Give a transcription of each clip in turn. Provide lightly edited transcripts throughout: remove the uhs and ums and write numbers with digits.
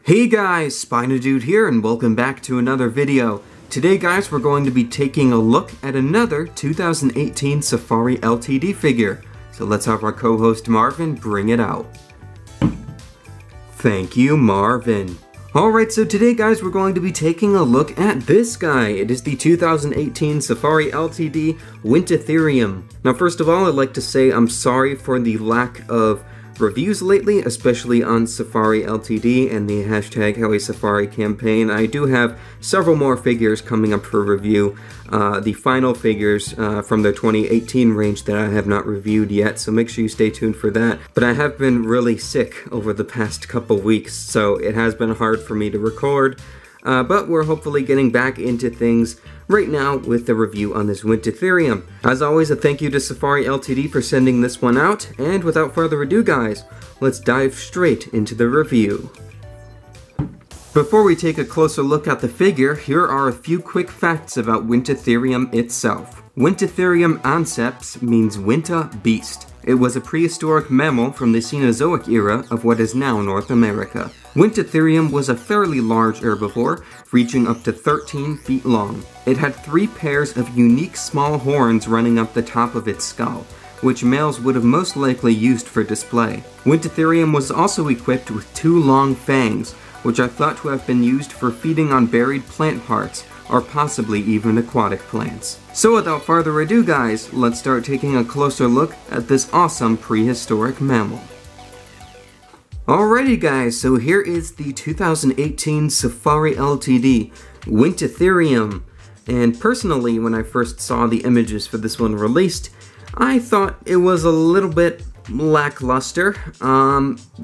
Hey guys, SpinoDude here and welcome back to another video. Today guys, we're going to be taking a look at another 2018 Safari Ltd figure. So let's have our co-host Marvin bring it out. Thank you, Marvin. Alright, so today guys, we're going to be taking a look at this guy. It is the 2018 Safari Ltd Uintatherium. Now first of all, I'd like to say I'm sorry for the lack of reviews lately, especially on Safari Ltd and the hashtag #HowASafari campaign. I do have several more figures coming up for review. The final figures from the 2018 range that I have not reviewed yet, so make sure you stay tuned for that. But I have been really sick over the past couple weeks, so it has been hard for me to record. But we're hopefully getting back into things right now with the review on this Uintatherium. As always, a thank you to Safari Ltd for sending this one out, and without further ado guys, let's dive straight into the review. Before we take a closer look at the figure, here are a few quick facts about Uintatherium itself. Uintatherium anceps means winter beast. It was a prehistoric mammal from the Cenozoic era of what is now North America. Uintatherium was a fairly large herbivore, reaching up to 13 feet long. It had 3 pairs of unique small horns running up the top of its skull, which males would have most likely used for display. Uintatherium was also equipped with 2 long fangs, which are thought to have been used for feeding on buried plant parts, or possibly even aquatic plants. So without further ado guys, let's start taking a closer look at this awesome prehistoric mammal. Alrighty guys, so here is the 2018 Safari Ltd Uintatherium. And personally, when I first saw the images for this one released, I thought it was a little bit lackluster,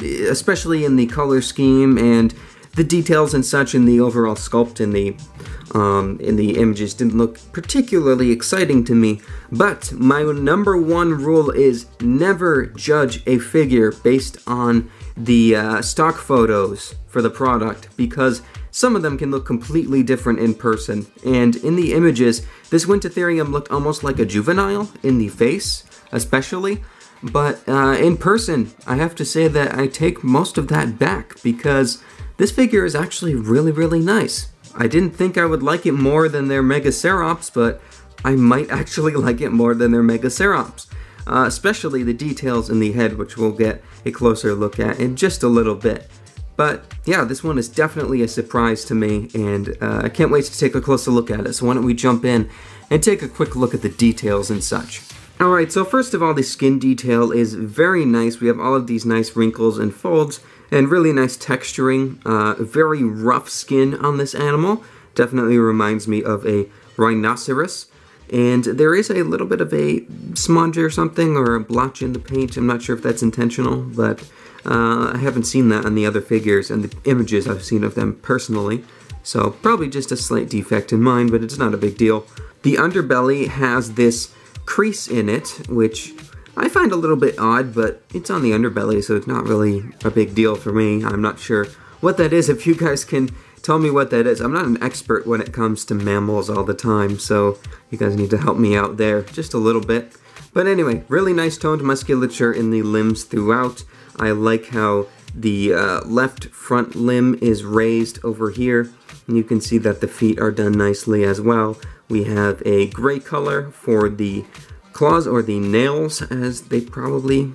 especially in the color scheme and the details and such, in the overall sculpt in the images didn't look particularly exciting to me. But my number one rule is never judge a figure based on the stock photos for the product, because some of them can look completely different in person. And in the images, this Uintatherium looked almost like a juvenile in the face, especially. But in person, I have to say that I take most of that back, because this figure is actually really nice. I didn't think I would like it more than their Megacerops, but I might actually like it more than their Megacerops. Especially the details in the head, which we'll get a closer look at in just a little bit. But yeah, this one is definitely a surprise to me, and I can't wait to take a closer look at it. So why don't we jump in and take a quick look at the details and such. Alright, so first of all, the skin detail is very nice. We have all of these nice wrinkles and folds, and really nice texturing. Very rough skin on this animal. Definitely reminds me of a rhinoceros. And there is a little bit of a smudge or something, or a blotch in the paint. I'm not sure if that's intentional, but I haven't seen that on the other figures and the images I've seen of them personally. So probably just a slight defect in mine, but it's not a big deal. The underbelly has this crease in it, which I find a little bit odd, but it's on the underbelly, so it's not really a big deal for me. I'm not sure what that is. If you guys can tell me what that is. I'm not an expert when it comes to mammals all the time, so you guys need to help me out there just a little bit. But anyway, really nice toned musculature in the limbs throughout. I like how the left front limb is raised over here, and you can see that the feet are done nicely as well. We have a gray color for the claws, or the nails, as I probably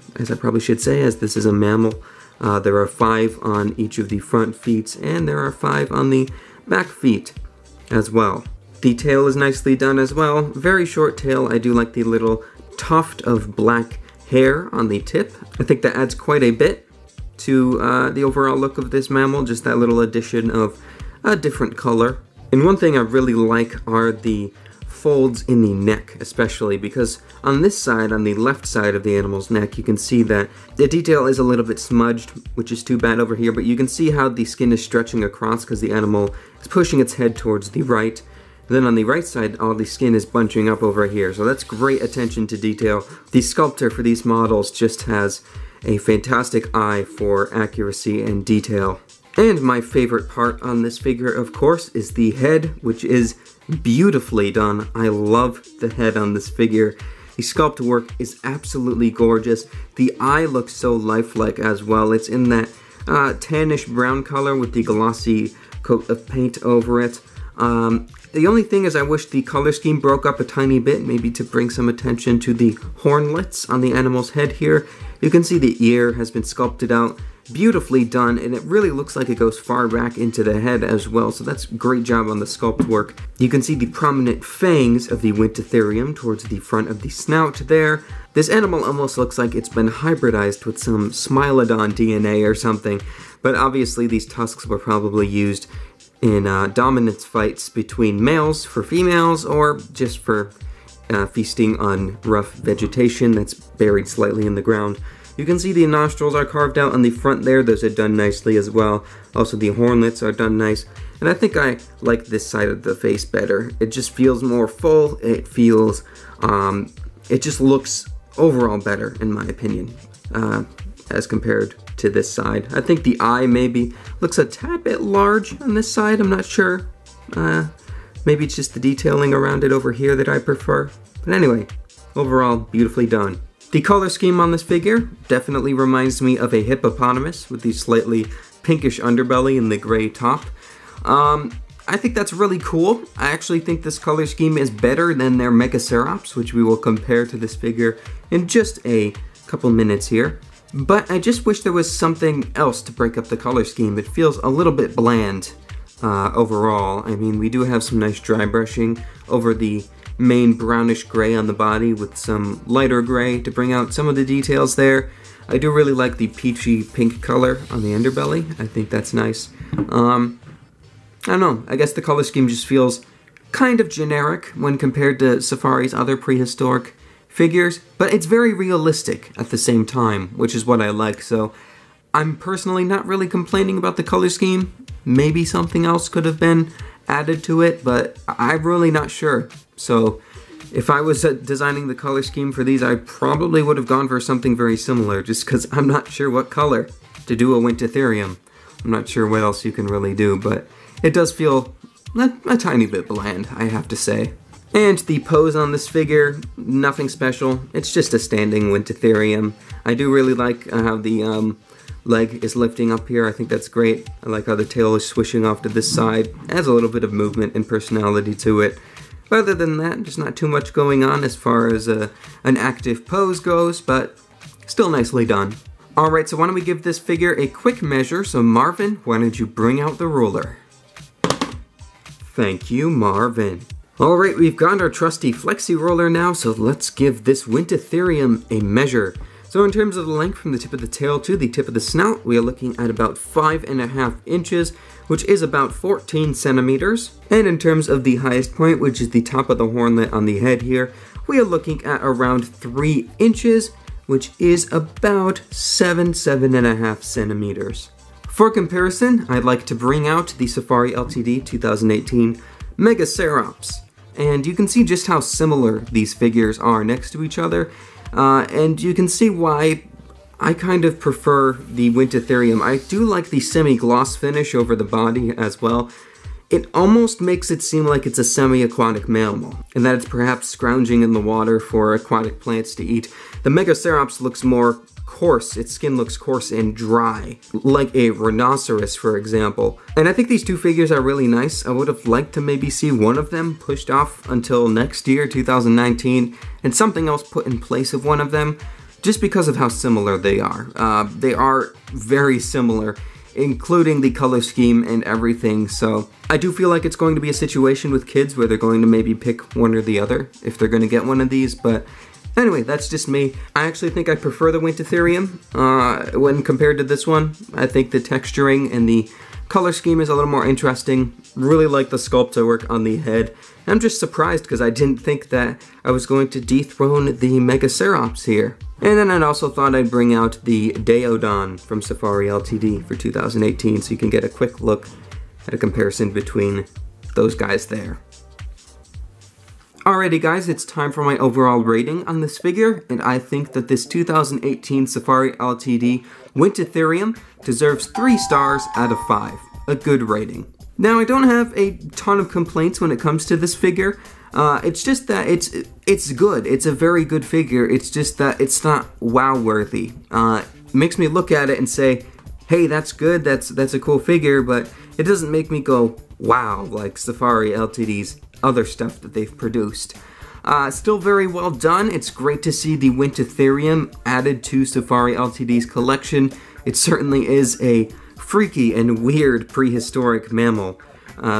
should say, as this is a mammal. There are 5 on each of the front feet, and there are 5 on the back feet as well. The tail is nicely done as well. Very short tail. I do like the little tuft of black hair on the tip. I think that adds quite a bit to the overall look of this mammal, just that little addition of a different color. And one thing I really like are the folds in the neck, especially because on this side, on the left side of the animal's neck, you can see that the detail is a little bit smudged, which is too bad over here, but you can see how the skin is stretching across because the animal is pushing its head towards the right. And then on the right side, all the skin is bunching up over here, so that's great attention to detail. The sculptor for these models just has a fantastic eye for accuracy and detail. And my favorite part on this figure, of course, is the head, which is beautifully done. I love the head on this figure. The sculpt work is absolutely gorgeous. The eye looks so lifelike as well. It's in that tannish brown color with the glossy coat of paint over it. The only thing is I wish the color scheme broke up a tiny bit, maybe to bring some attention to the hornlets on the animal's head here. You can see the ear has been sculpted out, beautifully done, and it really looks like it goes far back into the head as well, so that's a great job on the sculpt work. You can see the prominent fangs of the Uintatherium towards the front of the snout there. This animal almost looks like it's been hybridized with some Smilodon DNA or something, but obviously these tusks were probably used in dominance fights between males for females, or just for feasting on rough vegetation that's buried slightly in the ground. You can see the nostrils are carved out on the front there. Those are done nicely as well. Also the hornlets are done nice. And I think I like this side of the face better. It just feels more full. It feels, it just looks overall better in my opinion, as compared to this side. I think the eye maybe looks a tad bit large on this side, I'm not sure. Maybe it's just the detailing around it over here that I prefer. But anyway, overall, beautifully done. The color scheme on this figure definitely reminds me of a hippopotamus with the slightly pinkish underbelly and the gray top. I think that's really cool. I actually think this color scheme is better than their Megacerops, which we will compare to this figure in just a couple minutes here. But I just wish there was something else to break up the color scheme. It feels a little bit bland overall. I mean, we do have some nice dry brushing over the main brownish gray on the body with some lighter gray to bring out some of the details there. I do really like the peachy pink color on the underbelly. I think that's nice. I don't know, I guess the color scheme just feels kind of generic when compared to Safari's other prehistoric figures, but it's very realistic at the same time, which is what I like. So I'm personally not really complaining about the color scheme. Maybe something else could have been added to it, but I'm really not sure. So if I was designing the color scheme for these, I probably would have gone for something very similar, just because I'm not sure what color to do a Uintatherium. I'm not sure what else you can really do, but it does feel a tiny bit bland, I have to say. And the pose on this figure, nothing special. It's just a standing Uintatherium. I do really like how the leg is lifting up here. I think that's great. I like how the tail is swishing off to this side. It adds a little bit of movement and personality to it. But other than that, just not too much going on as far as an active pose goes, but still nicely done. Alright, so why don't we give this figure a quick measure. So Marvin, why don't you bring out the ruler? Thank you, Marvin. Alright, we've got our trusty flexi roller now, so let's give this Uintatherium a measure. So in terms of the length from the tip of the tail to the tip of the snout, we are looking at about 5.5 inches, which is about 14 centimeters. And in terms of the highest point, which is the top of the hornlet on the head here, we are looking at around 3 inches, which is about 7.5 centimeters. For comparison, I'd like to bring out the Safari Ltd 2018 Megacerops. And you can see just how similar these figures are next to each other. And you can see why I kind of prefer the Uintatherium. I do like the semi-gloss finish over the body as well. It almost makes it seem like it's a semi-aquatic mammal, and that it's perhaps scrounging in the water for aquatic plants to eat. The Megacerops looks more coarse. Its skin looks coarse and dry, like a rhinoceros, for example. And I think these two figures are really nice. I would have liked to maybe see one of them pushed off until next year, 2019, and something else put in place of one of them, just because of how similar they are. They are very similar, including the color scheme and everything, so I do feel like it's going to be a situation with kids where they're going to maybe pick one or the other if they're going to get one of these, but anyway, that's just me. I actually think I prefer the Uintatherium when compared to this one. I think the texturing and the color scheme is a little more interesting. Really like the sculptor work on the head. I'm just surprised because I didn't think that I was going to dethrone the Megacerops here. And then I also thought I'd bring out the Daeodon from Safari Ltd for 2018 so you can get a quick look at a comparison between those guys there. Alrighty guys, it's time for my overall rating on this figure, and I think that this 2018 Safari Ltd Uintatherium deserves 3 stars out of 5. A good rating. Now I don't have a ton of complaints when it comes to this figure. It's just that it's good. It's a very good figure. It's just that it's not wow-worthy. Makes me look at it and say, hey, that's good, that's a cool figure, but it doesn't make me go, wow, like Safari Ltd's other stuff that they've produced. Still very well done. It's great to see the Uintatherium added to Safari Ltd's collection. It certainly is a freaky and weird prehistoric mammal.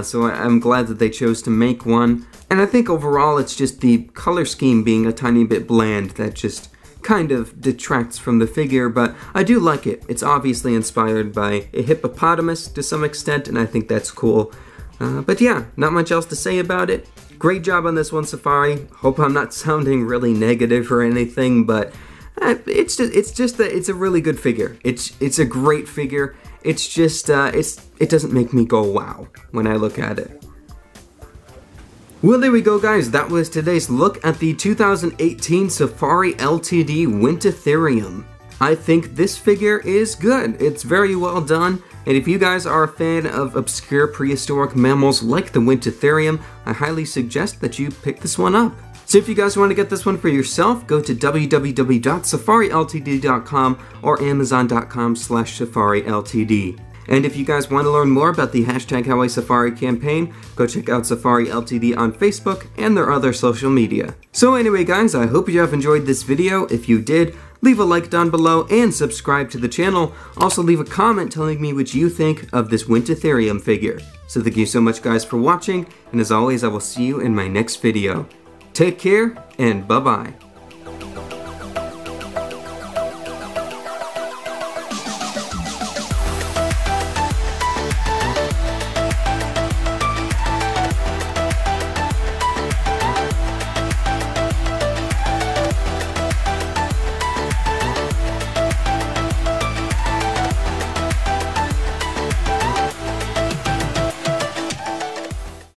So I'm glad that they chose to make one. And I think overall it's just the color scheme being a tiny bit bland that just kind of detracts from the figure, but I do like it. It's obviously inspired by a hippopotamus to some extent, and I think that's cool. But yeah, not much else to say about it. Great job on this one, Safari. Hope I'm not sounding really negative or anything, but it's a really good figure. It's a great figure. It's just it doesn't make me go wow when I look at it. Well, there we go, guys. That was today's look at the 2018 Safari Ltd Uintatherium. I think this figure is good. It's very well done, and if you guys are a fan of obscure prehistoric mammals like the Uintatherium, I highly suggest that you pick this one up. So if you guys want to get this one for yourself, go to www.safariltd.com or amazon.com/safariltd. And if you guys want to learn more about the #HowISafari campaign, go check out Safari Ltd on Facebook and their other social media. So anyway, guys, I hope you have enjoyed this video. If you did, leave a like down below and subscribe to the channel. Also leave a comment telling me what you think of this Uintatherium figure. So thank you so much, guys, for watching, and as always, I will see you in my next video. Take care, and bye-bye.